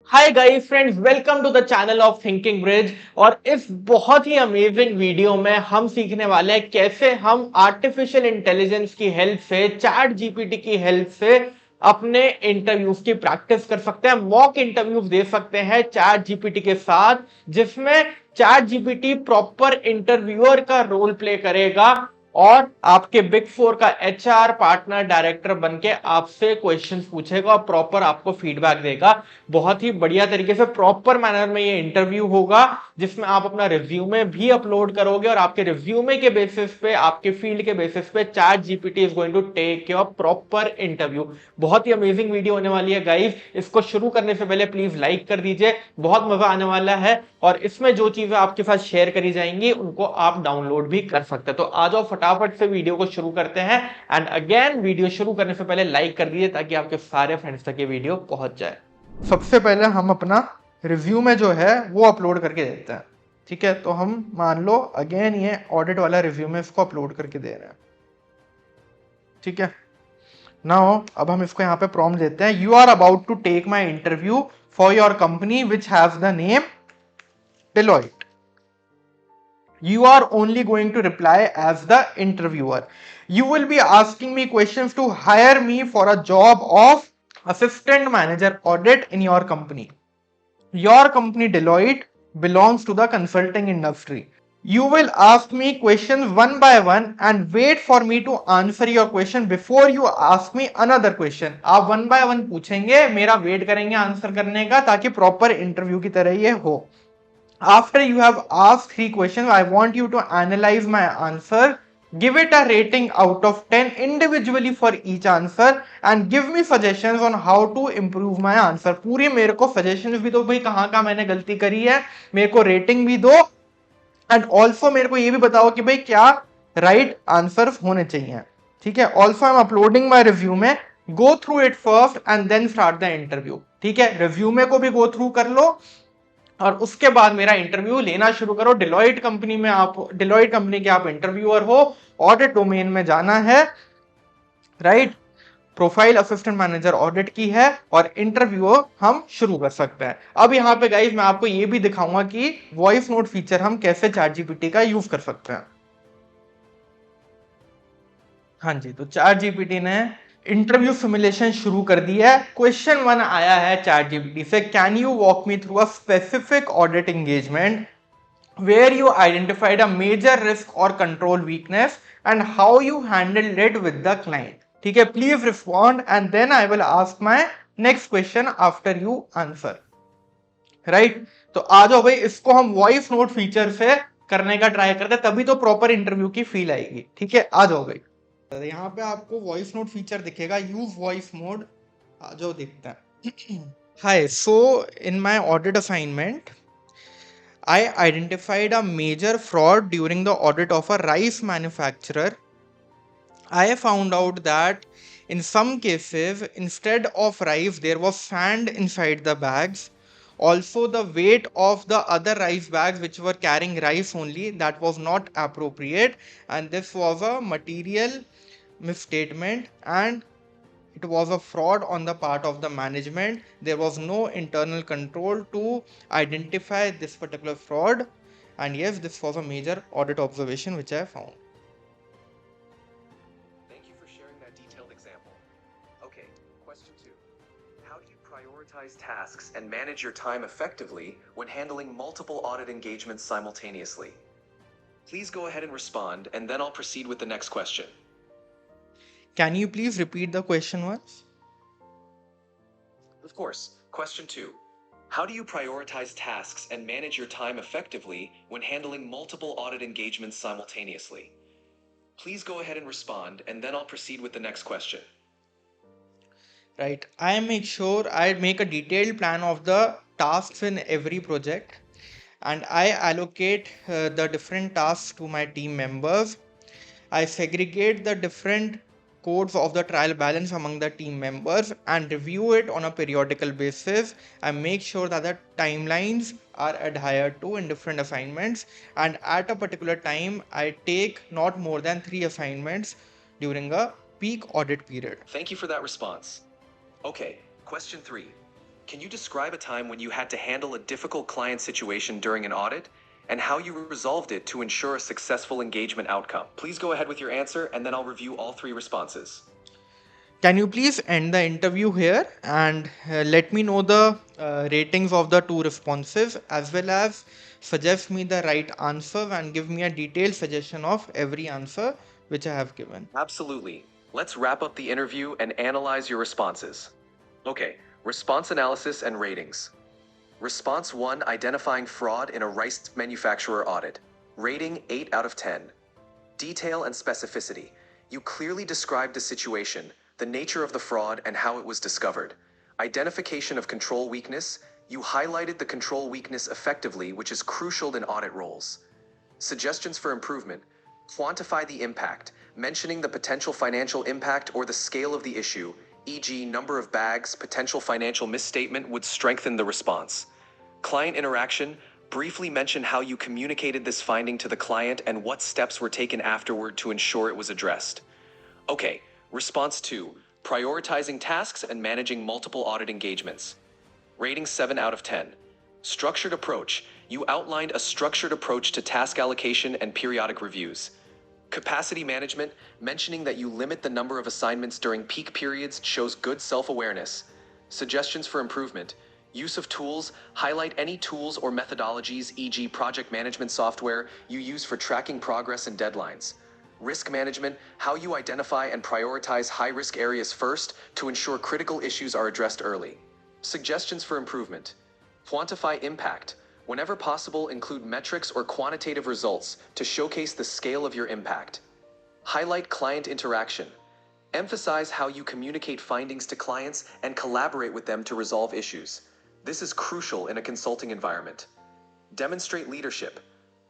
Hi guys friends, welcome to the channel of Thinking Bridge. और इस बहुत ही अमेजिंग वीडियो में हम सीखने वाले हैं कैसे हम आर्टिफिशियल इंटेलिजेंस की हेल्प से, चैट जीपीटी की हेल्प से अपने इंटरव्यूज की प्रैक्टिस कर सकते हैं, मॉक इंटरव्यूज दे सकते हैं चैट जीपीटी के साथ, जिसमें चैट जीपीटी प्रॉपर इंटरव्यूअर का रोल प्ले करेगा और आपके बिग फोर का एचआर पार्टनर डायरेक्टर बनके आपसे क्वेश्चंस पूछेगा और प्रॉपर आपको फीडबैक देगा। बहुत ही बढ़िया तरीके से प्रॉपर मैनर में ये इंटरव्यू होगा, जिसमें आप अपना रिज्यूमे भी अपलोड करोगे और आपके रिज्यूमे के बेसिस पे, आपके फील्ड के बेसिस पे ChatGPT is going to take your proper interview. बहुत ही अमेजिंग वीडियो होने वाली है गाइस। इसको शुरू करने से पहले प्लीज लाइक कर दीजिए, बहुत मजा आने वाला है और इसमें जो चीजें आपके साथ शेयर करी जाएंगी उनको आप डाउनलोड भी कर सकते हैं। तो आ जाओ फटाफट से वीडियो को शुरू करते हैं। एंड अगेन, वीडियो शुरू करने से पहले लाइक कर दीजिए ताकि आपके सारे फ्रेंड्स तक ये वीडियो पहुंच जाए। सबसे पहले हम अपना रिज्यूमे जो है वो अपलोड करके देते हैं। ठीक है, तो हम मान लो अगेन ये ऑडिट वाला रिज्यूमे इसको अपलोड करके दे रहे हैं। ठीक है, नाउ अब हम इसको यहाँ पे प्रॉम्प्ट देते हैं, you are about to take my interview for your company which has the name Deloitte. You are only going to reply as the interviewer. You will be asking me questions to hire me for a job of assistant manager audit in your company. Your company Deloitte belongs to the consulting industry. You will ask me questions one by one and wait for me to answer your question before you ask me another question. आप one by one पूछेंगे, मेरा wait करेंगे answer करने का ताकि proper interview की तरह ये हो। After you have asked 3 questions, I want you to analyze my answer, give it a rating out of 10 individually for each answer and give me suggestions on how to improve my answer. पूरी मेरे को suggestions भी दो भाई, कहाँ कहाँ मैंने गलती करी है, मेरे को rating भी दो and also मेरे को ये भी बताओ कि भाई क्या right answers होने चाहिए। ठीक है, also I'm uploading my resume, go through it first and then start the interview। ठीक है, resume को भी go through कर लो और उसके बाद मेरा इंटरव्यू लेना शुरू करो। डिलॉइट कंपनी में आप, डिलॉइट कंपनी के आप इंटरव्यूअर हो, ऑडिट डोमेन में जाना है, right, profile assistant manager audit की है और इंटरव्यू हम शुरू कर सकते हैं। अब यहाँ पे गाइस मैं आपको ये भी दिखाऊंगा कि वॉइस नोट फीचर हम कैसे चैट जीपीटी का यूज कर सकते हैं। हाँ जी, तो चैट जीपीटी ने इंटरव्यू सिमुलेशन शुरू कर दिया है। क्वेश्चन 1 आया है चैट जीपीटी से, can you walk me through a specific audit engagement where you identified a major risk or control weakness and how you handled it with the client। ठीक है, please respond and then I will ask my next question after you answer। Right, तो आ जाओ भाई, इसको हम voice note feature से करने का ट्राई करते हैं, तभी तो प्रॉपर इंटरव्यू की फील आएगी। ठीक है, आ जाओ भाई, यहाँ पे आपको वॉइस नोट फीचर दिखेगा, यूज वॉइस मोड। आ जाओ देखते हैं। Hi, so in my audit assignment I identified a major fraud during the audit of a rice manufacturer. I found out that in some cases, instead of rice, there was sand inside the bags. Also, the weight of the other rice bags, which were carrying rice only, that was not appropriate, and this was a material misstatement and it was a fraud on the part of the management. There was no internal control to identify this particular fraud. And yes, this was a major audit observation which I found. Thank you for sharing that detailed example. Okay, question 2. How do you prioritize tasks and manage your time effectively when handling multiple audit engagements simultaneously? Please go ahead and respond, and then I'll proceed with the next question. Can you please repeat the question once? Of course. Question 2. How do you prioritize tasks and manage your time effectively when handling multiple audit engagements simultaneously? Please go ahead and respond, and then I'll proceed with the next question. Right, I make sure I make a detailed plan of the tasks in every project and I allocate the different tasks to my team members. I segregate the different codes of the trial balance among the team members and review it on a periodical basis. I make sure that the timelines are adhered to in different assignments, and at a particular time I take not more than 3 assignments during a peak audit period. Thank you for that response. Okay, question 3. Can you describe a time when you had to handle a difficult client situation during an audit and how you resolved it to ensure a successful engagement outcome? Please go ahead with your answer and then I'll review all three responses. Can you please end the interview here and let me know the ratings of the two responses, as well as suggest me the right answer and give me a detailed suggestion of every answer which I have given. Absolutely. Let's wrap up the interview and analyze your responses. Okay, response analysis and ratings. Response 1, identifying fraud in a rice manufacturer audit. Rating 8 out of 10. Detail and specificity. You clearly described the situation, the nature of the fraud, and how it was discovered. Identification of control weakness. You highlighted the control weakness effectively, which is crucial in audit roles. Suggestions for improvement. Quantify the impact, mentioning the potential financial impact or the scale of the issue, e.g., number of bags, potential financial misstatement, would strengthen the response. Client interaction. Briefly mention how you communicated this finding to the client and what steps were taken afterward to ensure it was addressed. Okay, response 2, prioritizing tasks and managing multiple audit engagements. Rating 7 out of 10. Structured approach. You outlined a structured approach to task allocation and periodic reviews. Capacity management, mentioning that you limit the number of assignments during peak periods, shows good self-awareness. Suggestions for improvement. Use of tools, highlight any tools or methodologies, e.g. project management software, you use for tracking progress and deadlines. Risk management, how you identify and prioritize high-risk areas first to ensure critical issues are addressed early. Suggestions for improvement. Quantify impact. Whenever possible, include metrics or quantitative results to showcase the scale of your impact. Highlight client interaction. Emphasize how you communicate findings to clients and collaborate with them to resolve issues. This is crucial in a consulting environment. Demonstrate leadership.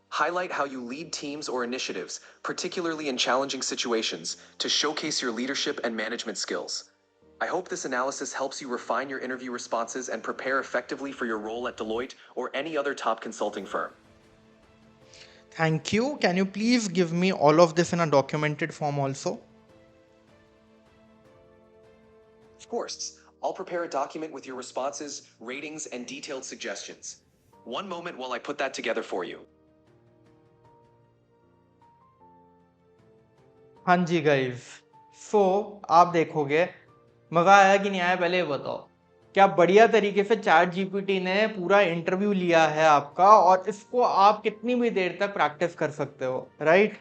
Highlight how you lead teams or initiatives, particularly in challenging situations, to showcase your leadership and management skills. I hope this analysis helps you refine your interview responses and prepare effectively for your role at Deloitte or any other top consulting firm. Thank you. Can you please give me all of this in a documented form also? Of course, I'll prepare a document with your responses, ratings, and detailed suggestions. One moment while I put that together for you. हाँ जी guys, सो आप देखोगे मजा आया कि नहीं आया, पहले ये बताओ। क्या बढ़िया तरीके से चैट जीपीटी ने पूरा इंटरव्यू लिया है आपका, और इसको आप कितनी भी देर तक प्रैक्टिस कर सकते हो, right?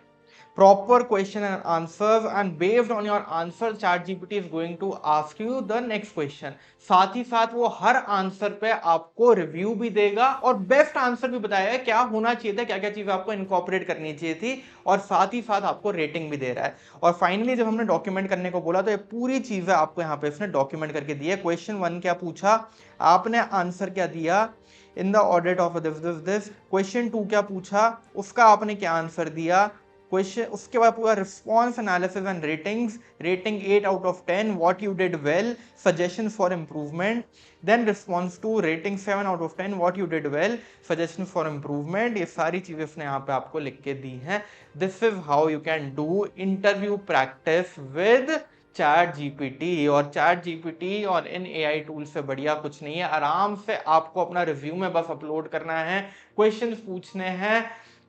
Proper question and answers, and based on your answer ChatGPT is going to ask you the next question. साथ ही साथ वो हर आंसर पे आपको रिव्यू भी देगा और बेस्ट आंसर भी बताएगा क्या होना चाहिए था, क्या क्या चीजें आपको इनकॉर्पोरेट करनी चाहिए थी, और साथ ही साथ आपको रेटिंग भी दे रहा है। और फाइनली जब हमने डॉक्यूमेंट करने को बोला तो ये पूरी चीजें आपको यहाँ पे इसने डॉक्यूमेंट करके दी है। क्वेश्चन 1 क्या पूछा, आपने आंसर क्या दिया, in the audit of this. Question 2 क्या पूछा, उसका आपने क्या आंसर दिया। क्वेश्चन उसके बाद पूरा response analysis and ratings, rating 8 out of 10, what you did well, suggestion for improvement. Then response 2, rating 7 out of 10, what you did well, suggestion for improvement. ये सारी चीजें इसने यहाँ पे आपको लिख के दी हैं। This is how you can do interview practice with chat GPT. और चैट जीपीटी और इन एआई टूल से बढ़िया कुछ नहीं है। आराम से आपको अपना रिव्यू में बस अपलोड करना है, क्वेश्चंस पूछने हैं,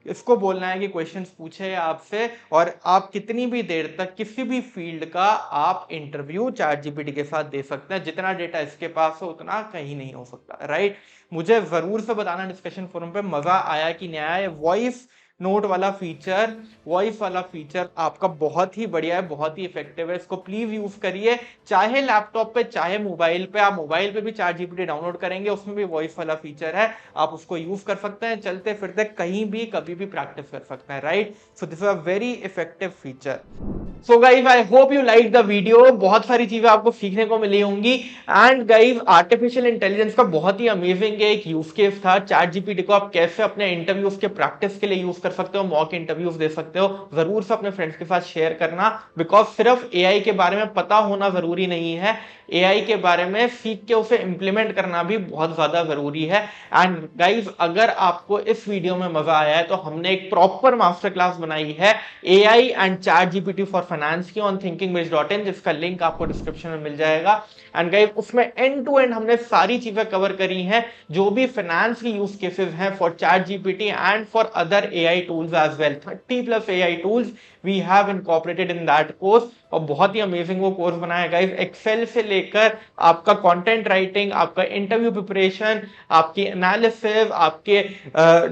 इसको बोलना है कि क्वेश्चंस पूछे आपसे, और आप कितनी भी देर तक किसी भी फील्ड का आप इंटरव्यू चैट जीपीटी के साथ दे सकते हैं। जितना डेटा इसके पास हो उतना कहीं नहीं हो सकता, राइट? मुझे जरूर से बताना डिस्कशन फोरम पे मजा आया कि नहीं आया। वॉइस नोट वाला फीचर, वॉइस वाला फीचर आपका बहुत ही बढ़िया है, बहुत ही इफेक्टिव है। इसको प्लीज यूज करिए, चाहे लैपटॉप पे चाहे मोबाइल पे। आप मोबाइल पे भी चैट जीपीटी डाउनलोड करेंगे, उसमें भी वॉइस वाला फीचर है, आप उसको यूज कर सकते हैं। चलते फिरते कहीं भी कभी भी प्रैक्टिस कर सकते हैं, right? So this is a very effective feature. So guys I hope you like the video, बहुत सारी चीजें आपको सीखने को मिली होंगी। एंड गाइज आर्टिफिशियल इंटेलिजेंस का बहुत ही अमेजिंग एक यूज केस था। चैट जीपीटी को आप कैसे अपने इंटरव्यूज के प्रैक्टिस के लिए यूज कर सकते हो, मॉक इंटरव्यूज दे सकते हो। जरूर से अपने फ्रेंड्स के साथ शेयर करना, बिकॉज सिर्फ एआई के बारे में पता होना जरूरी नहीं है, एआई के बारे में सीख के उसे इंप्लीमेंट करना भी बहुत ज्यादा जरूरी है। एंड गाइज, अगर आपको इस वीडियो में मजा आया है तो हमने एक प्रॉपर मास्टर क्लास बनाई है AI and chat GPT for finance की ऑन thinkingbridge.in, जिसका लिंक आपको डिस्क्रिप्शन में मिल जाएगा। एंड गाइज, उसमें एंड टू एंड हमने सारी चीजें कवर करी हैं जो भी फाइनेंस की यूज केसेस हैं for ChatGPT and for other AI tools as well. 30+ AI tools we have incorporated in that course, और बहुत ही अमेजिंग वो कोर्स बनाया गाइस। एक्सेल से लेकर आपका कंटेंट राइटिंग, आपका इंटरव्यू प्रिपरेशन, आपकी एनालिसिस, आपके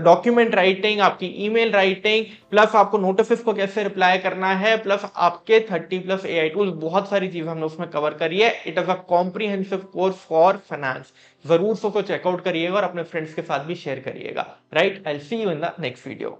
डॉक्यूमेंट राइटिंग, आपकी ईमेल राइटिंग, प्लस आपको नोटिस को कैसे रिप्लाई करना है, प्लस आपके 30+ एआई टूल्स, बहुत सारी चीजें हमने उसमें कवर करी है। It is a comprehensive course for finance. जरूर उसको चेकआउट करिएगा और अपने फ्रेंड्स के साथ भी शेयर करिएगा। Right, I will see you in the next video.